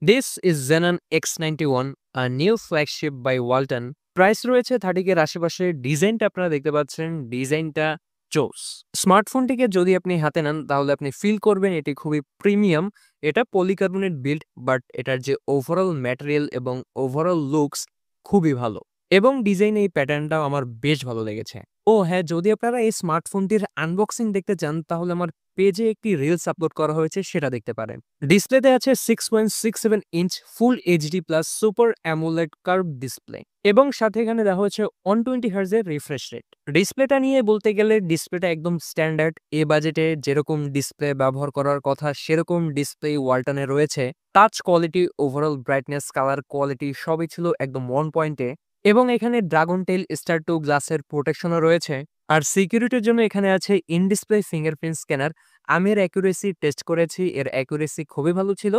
This is Xenon X91, a new flagship by Walton. Price রয়েছে 30 এর আশেপাশে। ডিজাইনটা আপনারা দেখতে পাচ্ছেন, ডিজাইনটা জোস। স্মার্টফোনটিকে যদি আপনি হাতে নেন তাহলে আপনি ফিল করবেন এটি খুবই প্রিমিয়াম। এটা পলিকার্বনেট বিল্ড, বাট এটার যে ওভারঅল ম্যাটেরিয়াল এবং ওভারঅল লুকস খুবই ভালো। এবং ডিজাইন এই প্যাটার্নটাও আমার বেশ ভালো লেগেছে। ও হ্যাঁ, যদি আপনারা এই স্মার্টফোনটির আনবক্সিং দেখতে চান তাহলে আমার পেজে একটি রিলস আপলোড করা হয়েছে, সেটা দেখতে পারেন। ডিসপ্লেতে আছে 6.67 inch full HD plus super AMOLED curve display এবং সাথে এখানে দেখা হচ্ছে 120 হার্জের রিফ্রেশ রেট। ডিসপ্লেটা নিয়ে বলতে গেলে ডিসপ্লেটা একদম স্ট্যান্ডার্ড। এ বাজেটে যেরকম ডিসপ্লে ব্যবহার করার কথা সেরকম ডিসপ্লে ওয়ালটনে রয়েছে। Touch quality, overall brightness, colour quality সবই ছিল একদম 1 পয়েন্টে। এবং এখানে ড্রাগন টেইল স্টার 2 গ্লাসের প্রোটেকশনও রয়েছে। আর সিকিউরিটির জন্য এখানে আছে ইন ডিসপ্লে ফিঙ্গারপ্রিন্ট স্ক্যানার। আমি এর অ্যাকুরেসি টেস্ট করেছি, এর অ্যাকুরেসি খুবই ভালো ছিল।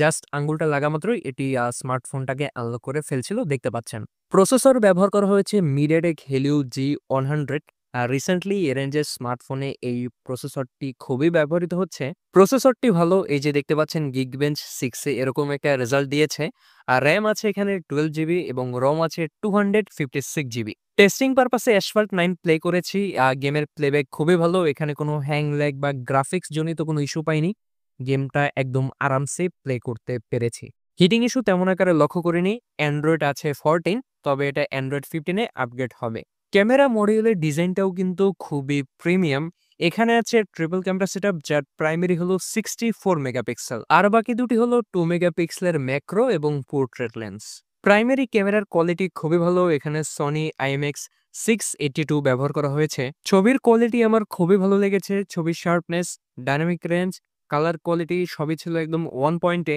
জাস্ট আঙ্গুলটা লাগা মাত্রই এটি স্মার্টফোনটাকে আনলক করে ফেলছিল, দেখতে পাচ্ছেন। প্রসেসর ব্যবহার করা হয়েছে মিডিয়াটেক হেলিও G100। রিসেন্টলি এ রেঞ্জের স্মার্টফোনে এই প্রসেসরটি খুবই ব্যবহৃত হচ্ছে। প্রসেসরটি ভালো, এই যে দেখতে পাচ্ছেন Geekbench 6 এ এরকম একটা রেজাল্ট দিয়েছে। আর র্যাম আছে এখানে 12 জিবি এবং রম আছে 256 জিবি। টেস্টিং পারপাসে অ্যাসফাল্ট 9 প্লে করেছি। গেমের প্লেব্যাক খুবই ভালো, এখানে কোনো হ্যাং ল্যাগ বা গ্রাফিক্স জনিত কোনো ইস্যু পাইনি। গেমটা একদম আরামসে প্লে করতে পেরেছি। হিটিং ইস্যু তেমন আকারে লক্ষ্য করিনি। অ্যান্ড্রয়েড আছে 14, তবে এটা অ্যান্ড্রয়েড 15 এ আপগ্রেড হবে। ক্যামেরা মডিউলের ডিজাইনটাও কিন্তু খুবই প্রিমিয়াম। এখানে আছে ট্রিপল ক্যামেরা সেটআপ, যার প্রাইমারি হলো 64 মেগাপিক্সেল আর বাকি দুটি হলো 2 মেগাপিক্সেলের ম্যাক্রো এবং পোর্ট্রেট লেন্স। প্রাইমারি ক্যামেরার কোয়ালিটি খুবই ভালো। এখানে সনি IMX682 ব্যবহার করা হয়েছে। ছবির কোয়ালিটি আমার খুবই ভালো লেগেছে। ছবির sharpness, dynamic range, colour quality সবই ছিল একদম 1 পয়েন্টে।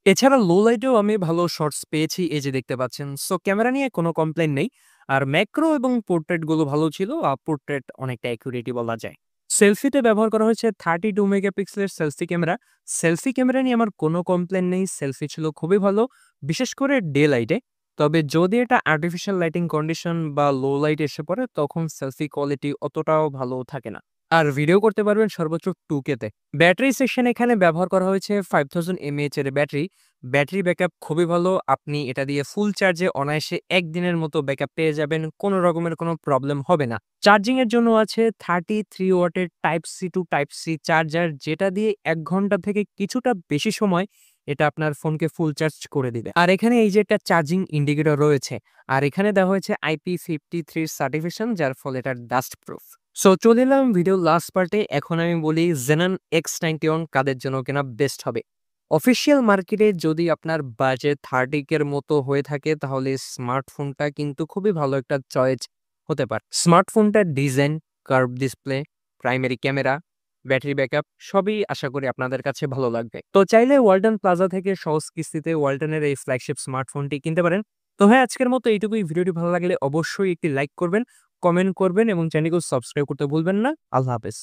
এছাড়া লো লাইটেও আমি ভালো শর্টস পেয়েছি, এই যে দেখতে পাচ্ছেন। সো ক্যামেরা নিয়ে কোনো কমপ্লেন নেই। আর ম্যাক্রো এবং পোর্ট্রেট গুলো ভালো ছিল। পোর্ট্রেট অনেকটা অ্যাকুরেটই বলা যায়। সেলফিতে ব্যবহার করা হয়েছে 32 মেগাপিক্সেলের সেলফি ক্যামেরা। সেলফি ক্যামেরা নিয়ে আমার কোনো কমপ্লেন নেই। সেলফি ছিল খুবই ভালো, বিশেষ করে ডে লাইটে। তবে যদি এটা আর্টিফিশিয়াল লাইটিং কন্ডিশন বা লো লাইট এসে পড়ে তখন সেলফি কোয়ালিটি অতটাও ভালো থাকে না। আর ভিডিও করতে পারবেন সর্বোচ্চ 2K তে। ব্যাটারি সেকশন এখানে ব্যবহার করা হয়েছে 5000 mAh এর ব্যাটারি। ব্যাটারি ব্যাকআপ খুবই ভালো। আপনি এটা দিয়ে ফুল চার্জে অনায়াসে 1 দিনের মতো ব্যাকআপ পেয়ে যাবেন, কোনো রকমের কোনো প্রবলেম হবে না। চার্জিং এর জন্য আছে 33 ওয়াটের type C to type C charger, যেটা দিয়ে 1 ঘন্টা থেকে কিছুটা বেশি সময় এটা আপনার ফোনকে ফুল চার্জ করে দিবে। আর এখানে এই যে একটা চার্জিং ইন্ডিকেটর রয়েছে। আর এখানে দেওয়া হয়েছে IP53 সার্টিফিকেশন, যার ফলে এটা ডাস্ট প্রুফ। সো চলে এলাম ভিডিও লাস্ট পার্টে। এখন আমি বলি Xenon X91 কাদের জন্য কেনা বেস্ট হবে। অফিসিয়াল মার্কেটে যদি আপনার বাজেট 30 এর মতো হয়ে থাকে তাহলে স্মার্টফোনটা কিন্তু খুবই ভালো একটা চয়েস হতে পারে। স্মার্টফোনটার design, curve display, primary camera, battery backup সবই আশা করি আপনাদের কাছে ভালো লাগবে। তো চাইলে ওয়ালটন প্লাজা থেকে সহজ কিস্তিতে ওয়ালটনের এই ফ্ল্যাগশিপ স্মার্টফোনটি কিনতে পারেন। তো হ্যাঁ, আজকের মতো এইটুকুই। ভিডিওটি ভালো লাগলে অবশ্যই একটি লাইক করবেন, কমেন্ট করবেন এবং চ্যানেলকে সাবস্ক্রাইব করতে ভুলবেন না। আল্লাহ হাফেজ।